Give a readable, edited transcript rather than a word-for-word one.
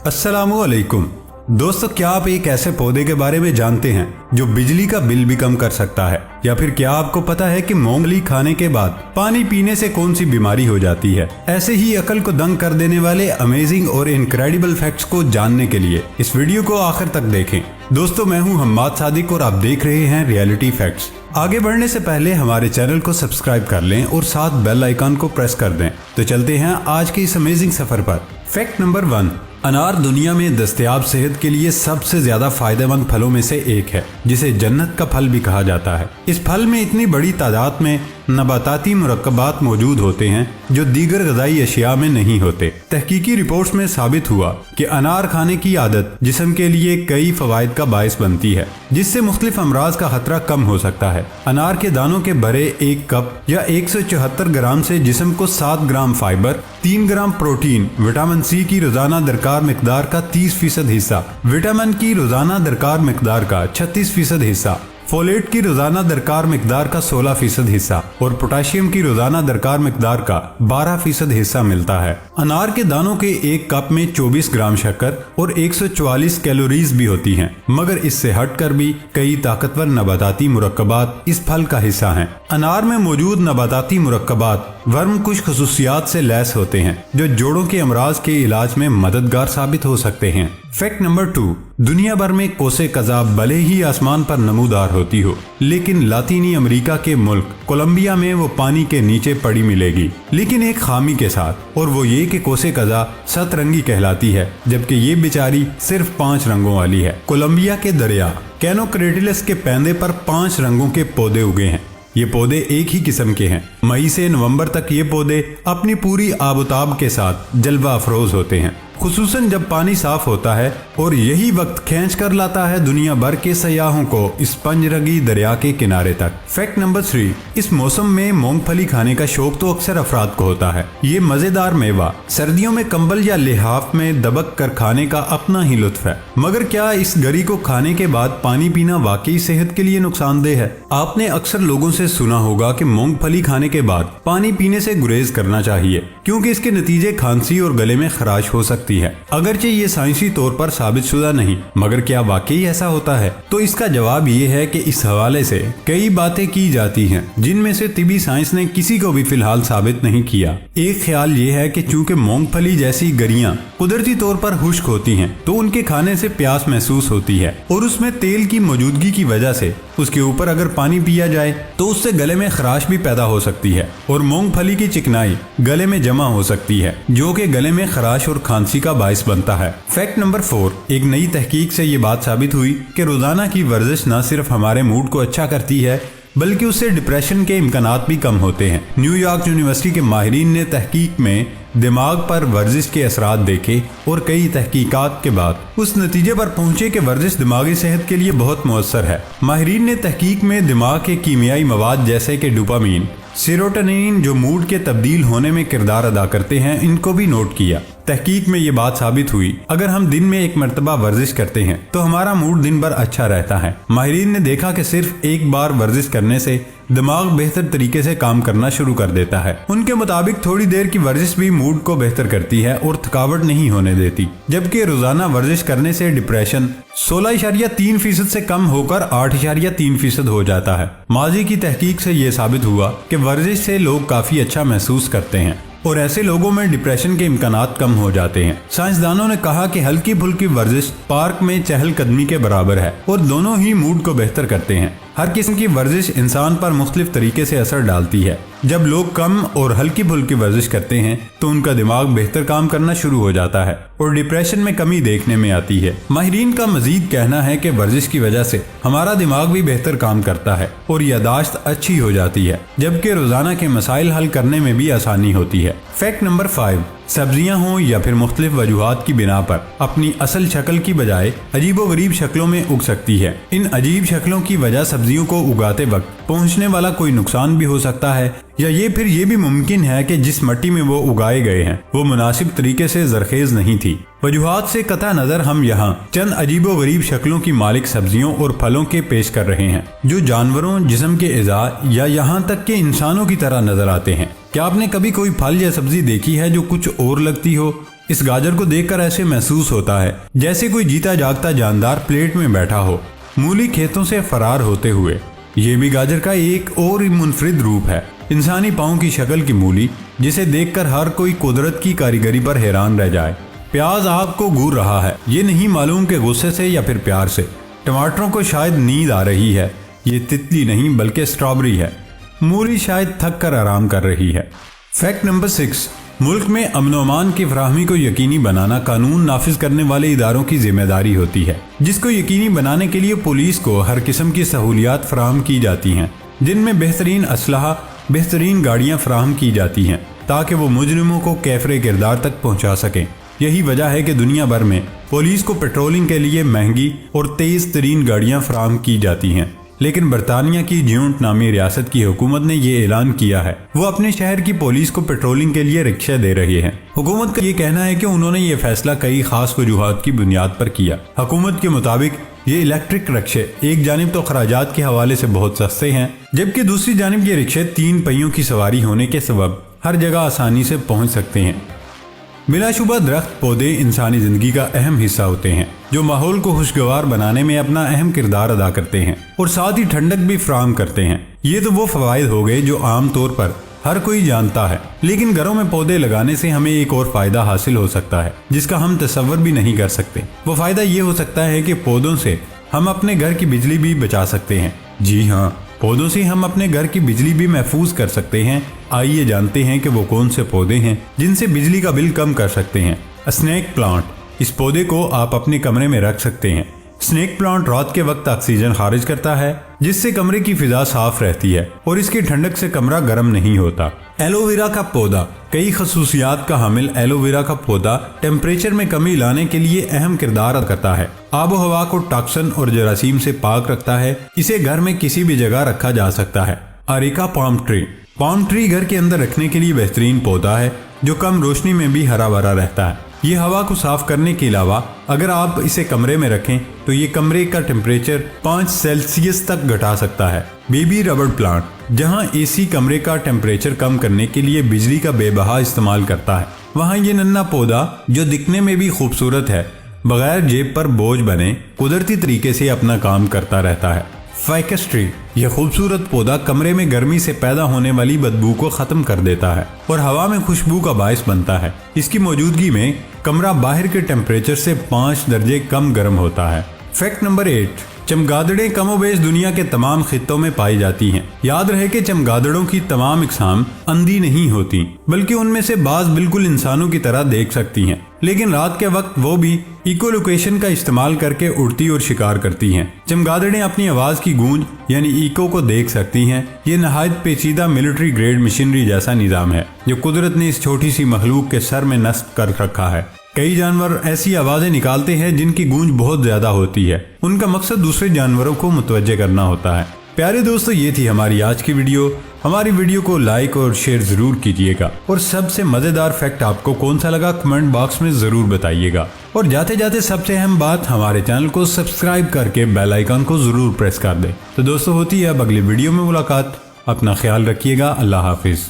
अस्सलामु अलैकुम दोस्तों, क्या आप एक ऐसे पौधे के बारे में जानते हैं जो बिजली का बिल भी कम कर सकता है? या फिर क्या आपको पता है कि मूंगफली खाने के बाद पानी पीने से कौन सी बीमारी हो जाती है? ऐसे ही अकल को दंग कर देने वाले अमेजिंग और इनक्रेडिबल फैक्ट्स को जानने के लिए इस वीडियो को आखिर तक देखें। दोस्तों, मैं हूं हम्माद सादिक और आप देख रहे हैं रियलिटी फैक्ट्स। आगे बढ़ने से पहले हमारे चैनल को सब्सक्राइब कर लें और साथ बेल आइकन को प्रेस कर दें। तो चलते हैं आज के इस अमेजिंग सफर पर। फैक्ट नंबर 1, अनार दुनिया में दस्तयाब सेहत के लिए सबसे ज्यादा फायदेमंद फलों में से एक है, जिसे जन्नत का फल भी कहा जाता है। इस फल में इतनी बड़ी तादाद में नबाताती मुरक्कबात मौजूद होते हैं जो दीगर ग़िज़ाई अशिया में नहीं होते। तहकीकी रिपोर्ट्स में साबित हुआ कि अनार खाने की आदत जिस्म के लिए कई फवाइद का बायस बनती है, जिससे मुख्तलिफ अमराज का खतरा कम हो सकता है। अनार के दानों के भरे एक कप या 174 ग्राम से जिस्म को 7 gram fibre, 3 gram protein, vitamin C की रोजाना दरकार मिकदार का 30% हिस्सा, विटामिन की रोजाना दरकार मिकदार का 36% हिस्सा, फोलेट की रोजाना दरकार मिकदार का 16% हिस्सा और पोटेशियम की रोजाना दरकार मिकदार का 12% हिस्सा मिलता है। अनार के दानों के एक कप में 24 ग्राम शक्कर और 144 कैलोरीज भी होती हैं, मगर इससे हटकर भी कई ताकतवर नबाताती मुरक्कबात इस फल का हिस्सा हैं। अनार में मौजूद नबाताती मुरक्कबात वर्म कुछ खसूसियात से लैस होते हैं जो जोड़ों के अमराज के इलाज में मददगार साबित हो सकते हैं। फैक्ट नंबर 2, दुनिया भर में कोसे कज़ा भले ही आसमान पर नमूदार होती हो, लेकिन लातीनी अमेरिका के मुल्क कोलंबिया में वो पानी के नीचे पड़ी मिलेगी, लेकिन एक खामी के साथ, और वो ये कि कोसे कज़ा सतरंगी कहलाती है, जबकि ये बेचारी सिर्फ 5 रंगों वाली है। कोलंबिया के दरिया कैनोक्रेटिलस के पैंदे पर 5 रंगों के पौधे उगे हैं। ये पौधे एक ही किस्म के हैं। मई से नवंबर तक ये पौधे अपनी पूरी आबोताब के साथ जलवा अफरोज होते हैं, खुसूसन जब पानी साफ होता है, और यही वक्त खींच कर लाता है दुनिया भर के सयाहों को इस पंजरंगी दरिया के किनारे तक। फैक्ट नंबर 3, इस मौसम में मूंगफली खाने का शौक तो अक्सर अफराद को होता है। ये मजेदार मेवा सर्दियों में कंबल या लिहाफ में दबक कर खाने का अपना ही लुत्फ है, मगर क्या इस गरी को खाने के बाद पानी पीना वाकई सेहत के लिए नुकसानदेह है? आपने अक्सर लोगों से सुना होगा कि मूंगफली खाने के बाद पानी पीने से गुरेज करना चाहिए, क्योंकि इसके नतीजे खांसी और गले में खराश हो सकती है। अगरचे ये साइंसी तौर पर साबित शुदा नहीं, मगर क्या वाकई ऐसा होता है? तो इसका जवाब ये है कि इस हवाले से कई बातें की जाती हैं, जिनमें से तिबी साइंस ने किसी को भी फिलहाल साबित नहीं किया। एक ख्याल ये है कि चूंकि मूंगफली जैसी गरियां कुदरती तौर पर खुश्क होती हैं, तो उनके खाने से प्यास महसूस होती है, और उसमें तेल की मौजूदगी की वजह से उसके ऊपर अगर पानी पिया जाए तो उससे गले में खराश भी पैदा हो सकती है, और मूंगफली की चिकनाई गले में जमा हो सकती है, जो कि गले में खराश और खांसी का बायस बनता है। फैक्ट नंबर 4, एक नई तहकीक से ये बात साबित हुई कि रोजाना की वर्जिश न सिर्फ हमारे मूड को अच्छा करती है, बल्कि उससे डिप्रेशन के इम्कानात भी कम होते हैं। न्यूयॉर्क यूनिवर्सिटी के माहिरीन ने तहकीक में दिमाग पर वर्जिश के असरात देखे और कई तहकीकात के बाद उस नतीजे पर पहुंचे कि वर्जिश दिमागी सेहत के लिए बहुत मुअस्सर है। माहिरीन ने तहकीक में दिमाग के कीमियाई मवाद जैसे कि डोपामीन, सेरोटोनिन, जो मूड के तब्दील होने में किरदार अदा करते हैं, इनको भी नोट किया। तहकीक में ये बात साबित हुई, अगर हम दिन में एक मरतबा वर्जिश करते हैं तो हमारा मूड दिन भर अच्छा रहता है। माहिरीन ने देखा कि सिर्फ एक बार वर्जिश करने से दिमाग बेहतर तरीके से काम करना शुरू कर देता है। उनके मुताबिक थोड़ी देर की वर्जिश भी मूड को बेहतर करती है और थकावट नहीं होने देती, जबकि रोजाना वर्जिश करने से डिप्रेशन 16.3% से कम होकर 8.3% हो जाता है। माजी की तहकीक से ये साबित हुआ कि वर्जिश से लोग काफी अच्छा महसूस करते हैं और ऐसे लोगों में डिप्रेशन के इम्कानात कम हो जाते हैं। साइंसदानों ने कहा कि हल्की फुल्की वर्जिश पार्क में चहलकदमी के बराबर है और दोनों ही मूड को बेहतर करते हैं। हर किस्म की वर्जिश इंसान पर मुख्तलिफ तरीके से असर डालती है। जब लोग कम और हल्की फुल्की वर्जिश करते हैं तो उनका दिमाग बेहतर काम करना शुरू हो जाता है और डिप्रेशन में कमी देखने में आती है। माहिरीन का मजीद कहना है कि वर्जिश की वजह से हमारा दिमाग भी बेहतर काम करता है और यादाश्त अच्छी हो जाती है, जबकि रोजाना के मसाइल हल करने में भी आसानी होती है। फैक्ट नंबर 5, सब्जियां हों या फिर मुख्तलिफ वजूहात की बिना पर अपनी असल शक्ल की बजाय अजीबो गरीब शक्लों में उग सकती है। इन अजीब शक्लों की वजह सब्जियों को उगाते वक्त पहुंचने वाला कोई नुकसान भी हो सकता है, या ये फिर ये भी मुमकिन है कि जिस मिट्टी में वो उगाए गए हैं वो मुनासिब तरीके से जरखेज नहीं थी। वजूहात से कता नजर हम यहाँ चंद अजीबो गरीब शक्लों की मालिक सब्जियों और फलों के पेश कर रहे हैं, जो जानवरों, जिस्म के एज़ा या यहाँ तक के इंसानों की तरह नजर आते हैं। क्या आपने कभी कोई फल या सब्जी देखी है जो कुछ और लगती हो इस गाजर को देखकर ऐसे महसूस होता है जैसे कोई जीता जागता जानदार प्लेट में बैठा हो, मूली खेतों से फरार होते हुए। ये भी गाजर का एक और मुनफरिद रूप है, इंसानी पाँव की शक्ल की मूली, जिसे देखकर हर कोई कुदरत की कारीगरी पर हैरान रह जाए। प्याज आग को घूर रहा है, ये नहीं मालूम कि गुस्से से या फिर प्यार से। टमाटरों को शायद नींद आ रही है, ये तितली नहीं बल्कि स्ट्रॉबेरी है। मूली शायद थक कर आराम कर रही है। फैक्ट नंबर 6, मुल्क में अमन व अमान की फराहमी को यकीनी बनाना कानून नाफिज करने वाले इदारों की जिम्मेदारी होती है, जिसको यकीनी बनाने के लिए पुलिस को हर किस्म की सहूलियात फराहम की जाती हैं, जिनमें बेहतरीन असलहा, बेहतरीन गाड़ियाँ फराहम की जाती हैं ताकि वो मुजरिमों को कैफरे किरदार तक पहुँचा सकें। यही वजह है कि दुनिया भर में पुलिस को पेट्रोलिंग के लिए महंगी और तेज तरीन गाड़ियाँ फराहम की जाती हैं। लेकिन बरतानिया की ज्यूंट नामी रियासत की हुकूमत ने ये ऐलान किया है वो अपने शहर की पुलिस को पेट्रोलिंग के लिए रिक्शे दे रही है। हुकूमत का ये कहना है कि उन्होंने ये फैसला कई खास वजूहात की बुनियाद पर किया। हुकूमत के मुताबिक ये इलेक्ट्रिक रिक्शे एक जानिब तो खराजात के हवाले से बहुत सस्ते हैं, जबकि दूसरी जानिब ये रिक्शे 3 पहियों की सवारी होने के सबब हर जगह आसानी से पहुंच सकते हैं। बिलाशुबा दरख्त पौधे इंसानी जिंदगी का अहम हिस्सा होते हैं, जो माहौल को खुशगवार बनाने में अपना अहम किरदार अदा करते हैं और साथ ही ठंडक भी फराहम करते हैं। ये तो वो फवायद हो गए जो आम तौर पर हर कोई जानता है, लेकिन घरों में पौधे लगाने से हमें एक और फायदा हासिल हो सकता है जिसका हम तसव्वुर भी नहीं कर सकते। वो फायदा ये हो सकता है कि पौधों से हम अपने घर की बिजली भी बचा सकते हैं। जी हाँ, पौधों से हम अपने घर की बिजली भी महफूज कर सकते हैं। आइए जानते हैं कि वो कौन से पौधे हैं जिनसे बिजली का बिल कम कर सकते हैं। स्नेक प्लांट, इस पौधे को आप अपने कमरे में रख सकते हैं। स्नेक प्लांट रात के वक्त ऑक्सीजन खारिज करता है, जिससे कमरे की फिजा साफ रहती है और इसकी ठंडक से कमरा गर्म नहीं होता। एलोवेरा का पौधा, कई खसूसियात का हामिल एलोवेरा का पौधा टेम्परेचर में कमी लाने के लिए अहम किरदार अदा करता है। आबो हवा को टॉक्सिन और जरासीम से पाक रखता है। इसे घर में किसी भी जगह रखा जा सकता है। Areca palm tree, palm tree घर के अंदर रखने के लिए बेहतरीन पौधा है जो कम रोशनी में भी हरा भरा रहता है। ये हवा को साफ करने के अलावा अगर आप इसे कमरे में रखें तो ये कमरे का टेम्परेचर 5 सेल्सियस तक घटा सकता है। बेबी रबड़ प्लांट, जहां एसी कमरे का टेम्परेचर कम करने के लिए बिजली का बेबहा इस्तेमाल करता है, वहां ये नन्हा पौधा जो दिखने में भी खूबसूरत है, बगैर जेब पर बोझ बने कुदरती तरीके से अपना काम करता रहता है। फाइकस ट्री, यह खूबसूरत पौधा कमरे में गर्मी से पैदा होने वाली बदबू को खत्म कर देता है और हवा में खुशबू का बायस बनता है। इसकी मौजूदगी में कमरा बाहर के टेम्परेचर से 5 दर्जे कम गर्म होता है। फैक्ट नंबर 8, चमगादड़ें कमोबेश दुनिया के तमाम खित्तों में पाई जाती हैं। याद रहे कि चमगादड़ों की तमाम इकसाम अंधी नहीं होती, बल्कि उनमें से बाज बिल्कुल इंसानों की तरह देख सकती हैं, लेकिन रात के वक्त वो भी इको लोकेशन का इस्तेमाल करके उड़ती और शिकार करती हैं। चमगादड़ें अपनी आवाज की गूंज यानी इको को देख सकती हैं। ये नहायत पेचीदा मिलिट्री ग्रेड मशीनरी जैसा निजाम है जो कुदरत ने इस छोटी सी मखलूक के सर में नस्ब कर रखा है। कई जानवर ऐसी आवाजें निकालते हैं जिनकी गूंज बहुत ज्यादा होती है। उनका मकसद दूसरे जानवरों को मुतवज्जे करना होता है। प्यारे दोस्तों, ये थी हमारी आज की वीडियो। हमारी वीडियो को लाइक और शेयर जरूर कीजिएगा और सबसे मजेदार फैक्ट आपको कौन सा लगा कमेंट बॉक्स में जरूर बताइएगा। और जाते जाते सबसे अहम बात, हमारे चैनल को सब्सक्राइब करके बेल आइकन को जरूर प्रेस कर दें। तो दोस्तों, होती है अब अगली वीडियो में मुलाकात। अपना ख्याल रखिएगा। अल्लाह हाफिज।